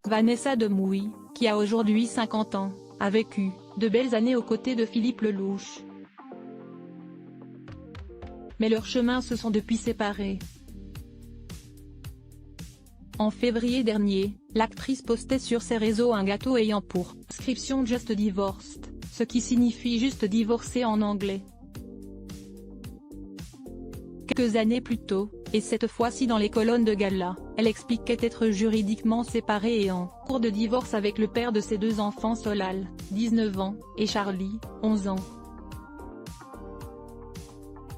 Vanessa Demouy, qui a aujourd'hui 50 ans, a vécu de belles années aux côtés de Philippe Lelouch. Mais leurs chemins se sont depuis séparés. En février dernier, l'actrice postait sur ses réseaux un gâteau ayant pour inscription Just Divorced, ce qui signifie juste divorcé en anglais. Quelques années plus tôt, et cette fois-ci dans les colonnes de Gala, elle expliquait être juridiquement séparée et en cours de divorce avec le père de ses deux enfants Solal, 19 ans, et Charlie, 11 ans.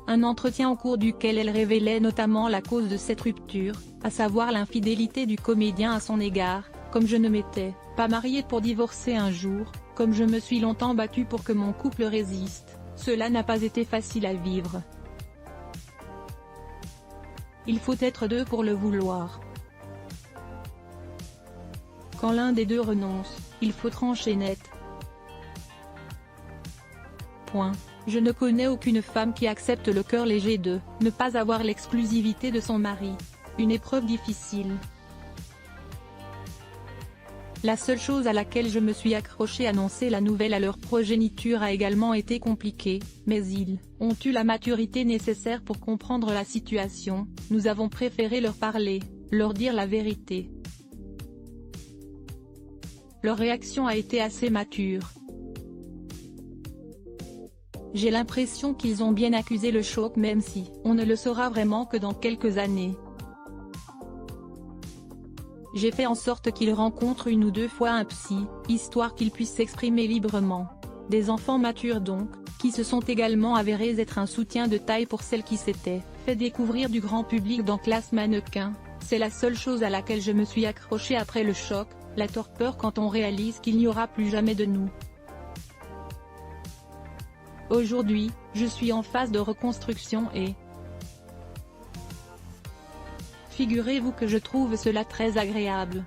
Un entretien au cours duquel elle révélait notamment la cause de cette rupture, à savoir l'infidélité du comédien à son égard, comme je ne m'étais pas mariée pour divorcer un jour, comme je me suis longtemps battue pour que mon couple résiste, cela n'a pas été facile à vivre. Il faut être deux pour le vouloir. Quand l'un des deux renonce, il faut trancher net. Point. Je ne connais aucune femme qui accepte le cœur léger de ne pas avoir l'exclusivité de son mari. Une épreuve difficile. La seule chose à laquelle je me suis accrochée annoncer la nouvelle à leur progéniture a également été compliquée, mais ils ont eu la maturité nécessaire pour comprendre la situation, nous avons préféré leur parler, leur dire la vérité. Leur réaction a été assez mature. J'ai l'impression qu'ils ont bien accusé le choc même si on ne le saura vraiment que dans quelques années. J'ai fait en sorte qu'ils rencontrent une ou deux fois un psy, histoire qu'ils puissent s'exprimer librement. Des enfants matures donc, qui se sont également avérés être un soutien de taille pour celles qui s'étaient fait découvrir du grand public dans Classe Mannequin. C'est la seule chose à laquelle je me suis accrochée après le choc, la torpeur quand on réalise qu'il n'y aura plus jamais de nous. Aujourd'hui, je suis en phase de reconstruction et figurez-vous que je trouve cela très agréable.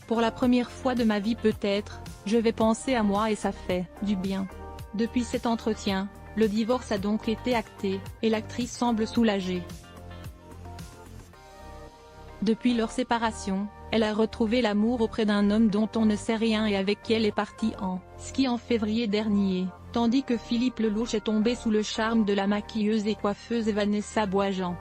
Pour la première fois de ma vie peut-être, je vais penser à moi et ça fait du bien. Depuis cet entretien, le divorce a donc été acté, et l'actrice semble soulagée. Depuis leur séparation, elle a retrouvé l'amour auprès d'un homme dont on ne sait rien et avec qui elle est partie en ski en février dernier, tandis que Philippe Lelouch est tombé sous le charme de la maquilleuse et coiffeuse Vanessa Boisjean.